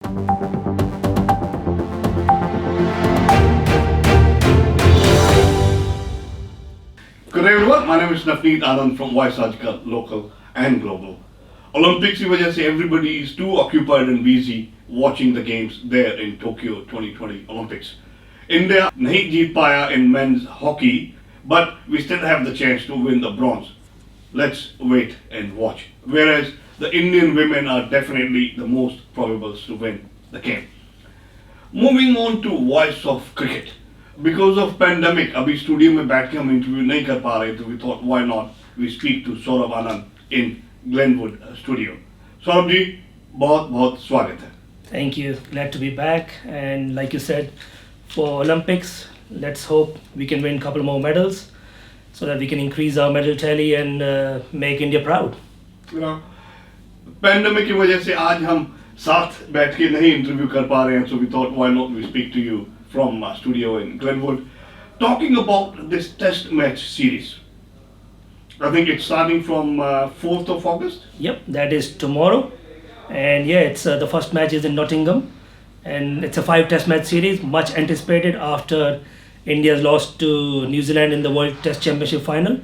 Good day everyone, my name is Navneet Anand from AajKal, local and global. Olympics की वजह से everybody is too occupied and busy watching the games there in Tokyo 2020 Olympics. India नहीं जीत पाया in men's hockey, but we still have the chance to win the bronze. Let's wait and watch. Whereas the Indian women are definitely the most probable to win the game. Moving on to voice of cricket. Because of pandemic, अभी studio में बैठ के हम interview नहीं कर पा रहे थे. We thought why not we speak to Saurabh Anand in Glenwood studio. Saurabh जी, बहुत बहुत स्वागत है. Thank you. Glad to be back. And like you said, for Olympics, let's hope we can win a couple more medals so that we can increase our medal tally and make India proud. You know, pandemic की वजह से आज हम साथ बैठ के नहीं interview कर पा रहे हैं. So we thought why not we speak to you from studio in Glenwood, talking about this test match series. I think it's starting from 4th of August. Yep, that is tomorrow. And yeah, it's the first match is in Nottingham. And it's a 5 test match series, much anticipated after India's lost to New Zealand in the World Test Championship final.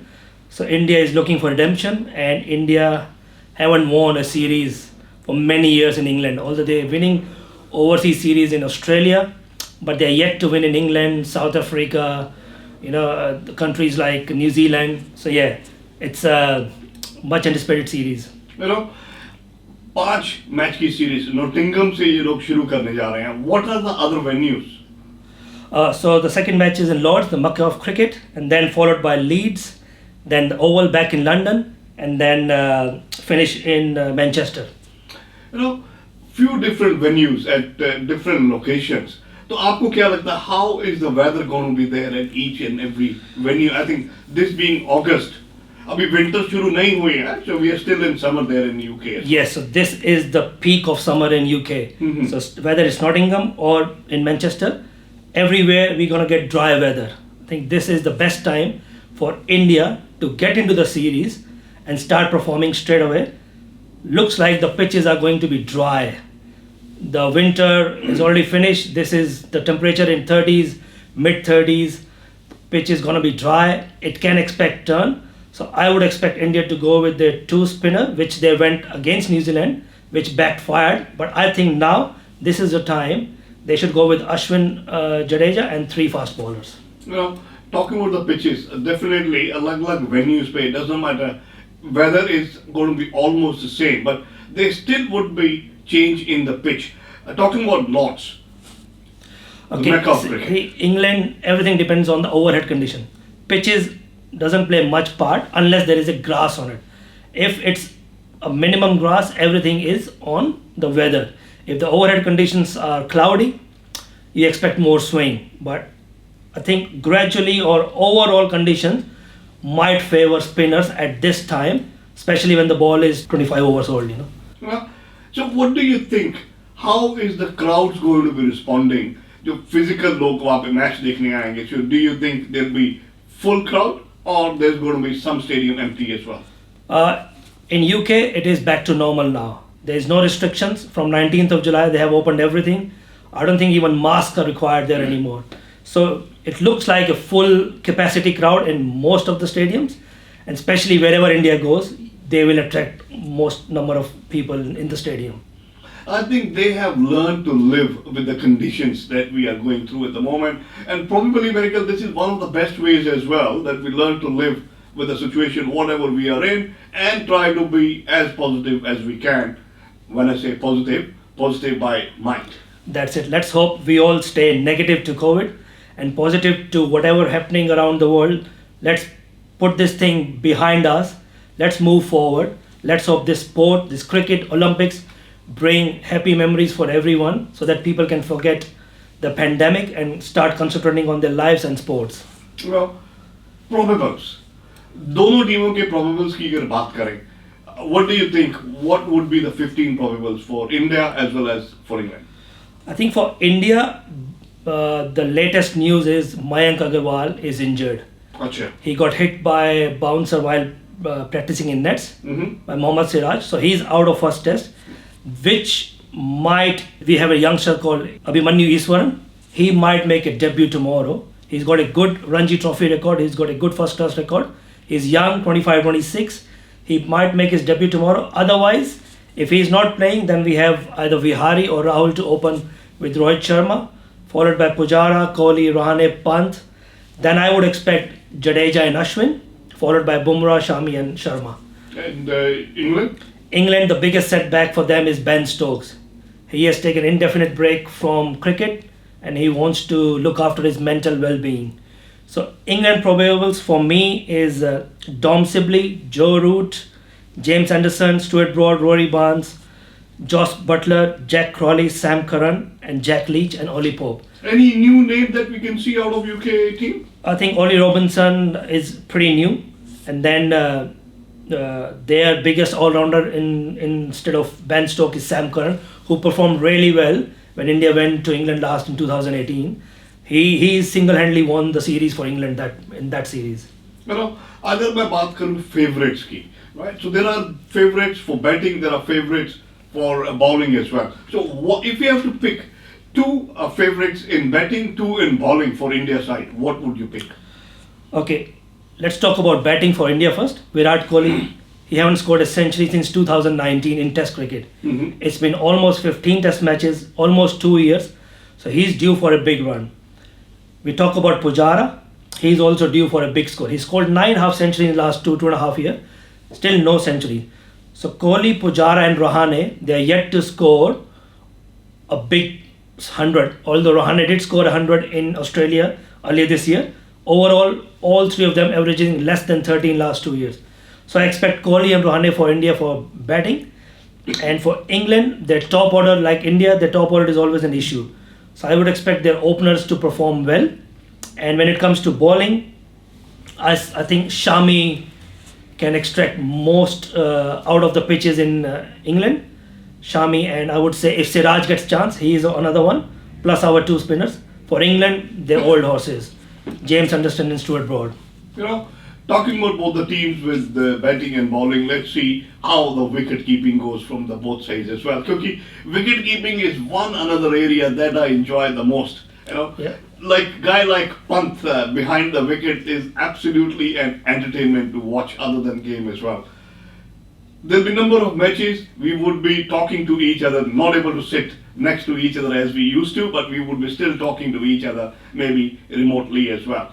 So India is looking for redemption, and India haven't won a series for many years in England. Although they're winning overseas series in Australia, but they're yet to win in England, South Africa, the countries like New Zealand. So yeah, it's a much anticipated series. You know, 5 match की series Nottingham से ये लोग शुरू करने जा रहे हैं. What are the other venues? So the second match is in Lords, the Mecca of cricket, and then followed by Leeds, then the Oval back in London, and then finish in Manchester. You know, few different venues at different locations. तो आपको क्या लगता है, how is the weather going to be there at each and every venue? I think this being August, अभी winter शुरू नहीं हुई है, so we are still in summer there in UK. Yes, so this is the peak of summer in UK. So whether it's Nottingham or in Manchester, everywhere we're going to get dry weather. I think this is the best time for India to get into the series and start performing straight away. Looks like the pitches are going to be dry. The winter is already finished. This is the temperature in 30s, mid 30s. Pitch is going to be dry. It can expect turn. So I would expect India to go with their 2 spinner, which they went against New Zealand, which backfired. But I think now this is the time they should go with Ashwin, Jadeja and 3 fast bowlers. You know, talking about the pitches, definitely अलग-अलग venues पे, it doesn't matter. Weather is going to be almost the same, but there still would be change in the pitch. Talking about Lords, Okay, the Mecca of cricket. England, everything depends on the overhead condition. Pitches doesn't play much part unless there is a grass on it. If it's a minimum grass, everything is on the weather. If the overhead conditions are cloudy, you expect more swing. But I think gradually or overall conditions might favor spinners at this time, especially when the ball is 25 overs old. Well, so what do you think? How is the crowds going to be responding? जो physical लोग वहाँ पे match देखने आएंगे, so do you think there'll be full crowd or there's going to be some stadium empty as well? In UK, it is back to normal now. There is no restrictions. From 19th of July, they have opened everything. I don't think even masks are required there anymore. So it looks like a full capacity crowd in most of the stadiums, and especially wherever India goes, they will attract most number of people in the stadium. I think they have learned to live with the conditions that we are going through at the moment, and probably, Michael, this is one of the best ways as well that we learn to live with the situation, whatever we are in, and try to be as positive as we can. When I say positive, positive by mind. That's it. Let's hope we all stay negative to COVID and positive to whatever happening around the world. Let's put this thing behind us. Let's move forward. Let's hope this sport, this cricket, Olympics, bring happy memories for everyone so that people can forget the pandemic and start concentrating on their lives and sports. Well, probables. दोनों टीमों के probables की अगर बात करें, what do you think? What would be the 15 probables for India as well as for England? I think for India, the latest news is Mayank Agarwal is injured. Achha. He got hit by a bouncer while practicing in nets by Mohammad Siraj. So he's out of first test, which we have a youngster called Abhimanyu Iswaran. He might make a debut tomorrow. He's got a good Ranji Trophy record. He's got a good first class record. He's young, 25, 26. He might make his debut tomorrow. Otherwise, if he's not playing, then we have either Vihari or Rahul to open with Rohit Sharma, followed by Pujara, Kohli, Rahane, Pant. Then I would expect Jadeja and Ashwin, followed by Bumrah, Shami and Sharma. And England? England, the biggest setback for them is Ben Stokes. He has taken indefinite break from cricket and he wants to look after his mental well-being. So England probables for me is Dom Sibley, Joe Root, James Anderson, Stuart Broad, Rory Barnes, Josh Butler, Jack Crawley, Sam Curran and Jack Leach and Ollie Pope. Any new name that we can see out of UK team? I think Ollie Robinson is pretty new, and then their biggest all-rounder instead of Ben Stokes is Sam Curran, who performed really well when India went to England last in 2018. He single-handedly won the series for England in that series. You know, अगर मैं बात करूँ favorites की, right? So there are favorites for batting, there are favorites for bowling as well. So if you have to pick two favorites in batting, two in bowling for India side, what would you pick? Okay, let's talk about batting for India first. Virat Kohli, he haven't scored a century since 2019 in Test cricket. Mm-hmm. It's been almost 15 Test matches, almost 2 years. So he's due for a big run. We talk about Pujara. He's also due for a big score. He scored 9 half centuries in the last 2.5 years. Still no century. So Kohli, Pujara and Rahane, they are yet to score a big 100. Although Rahane did score 100 in Australia earlier this year. Overall, all three of them averaging less than 30 in last 2 years. So I expect Kohli and Rahane for India for batting. And for England, their top order, like India, their top order is always an issue. So I would expect their openers to perform well. And when it comes to bowling, I think Shami can extract most out of the pitches in England. Shami, and I would say if Siraj gets chance, he is another one. Plus our two spinners. For England, they're old horses. James Anderson and Stuart Broad. You know, talking about both the teams with the batting and bowling, let's see how the wicket keeping goes from the both sides as well. Because wicket keeping is one another area that I enjoy the most. You know, Yeah. like guy like Pant behind the wicket is absolutely an entertainment to watch other than game as well. There'll be a number of matches we would be talking to each other, not able to sit next to each other as we used to, but we would be still talking to each other, maybe remotely as well.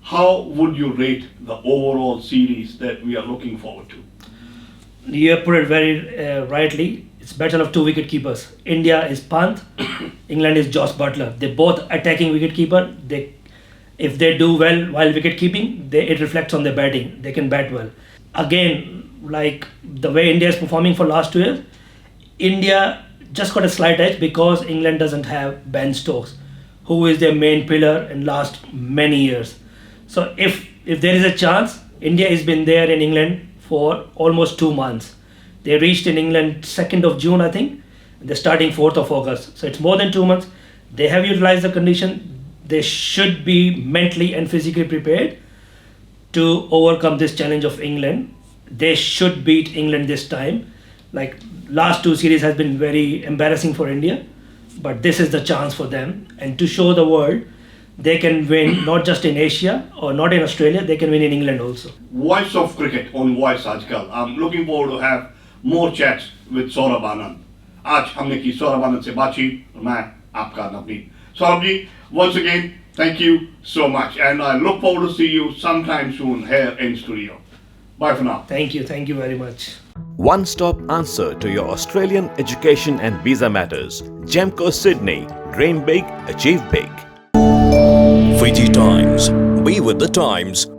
How would you rate the overall series that we are looking forward to? You have put it very rightly. It's battle of two wicket keepers. India is Pant, England is Josh Butler. They're both attacking wicket keeper. If they do well while wicket keeping, it reflects on their batting. They can bat well. Again, like the way India is performing for last 2 years, India just got a slight edge because England doesn't have Ben Stokes, who is their main pillar in last many years. So if there is a chance, India has been there in England for almost 2 months. They reached in England 2nd of June, I think. They're starting 4th of August. So it's more than 2 months. They have utilized the condition. They should be mentally and physically prepared to overcome this challenge of England. They should beat England this time. Like last 2 series has been very embarrassing for India, but this is the chance for them. And to show the world, they can win not just in Asia or not in Australia, they can win in England also. Voice of cricket on Voice AajKal. I'm looking forward to have more chats with Saurabh Anand. आज हमने की सौरभ आनंद से बातचीत और मैं आपका Navneet. Saurabh ji, once again, thank you so much, and I look forward to see you sometime soon here in studio. Bye for now. Thank you very much. One-stop answer to your Australian education and visa matters. Gemco Sydney. Dream big, achieve big. VT Times. Be with the times.